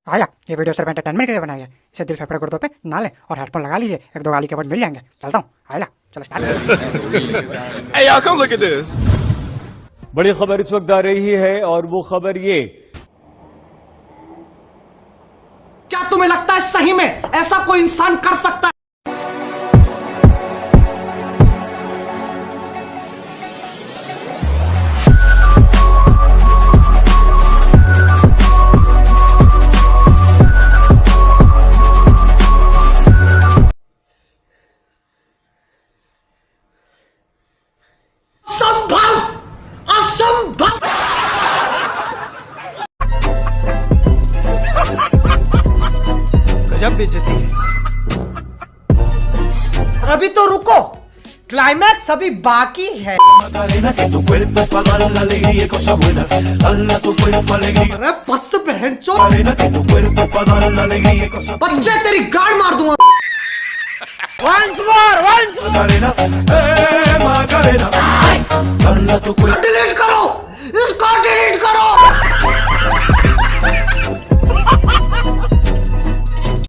आया, ये वीडियो सिर्फ एंटरटेनमेंट के लिए बनाई है। इसे दिल फेफड़े गुर्दों पे ना लें और हेडफोन लगा लीजिए, एक दो गाली के वर्ड मिल जाएंगे। चलता हूँ, आया चलो start. Hey y'all, come look at this. बड़ी खबर इस वक्त आ रही है और वो खबर ये। क्या तुम्हें लगता है सही में ऐसा कोई इंसान कर सकता है? असंभव! गजब बेइज्जती है। अभी तो रुको, क्लाइमैक्स अभी बाकी है। अरे बस बहनचोद, बच्चे तेरी गाड़ मार दूंगा। Once more, once more. Delete कर।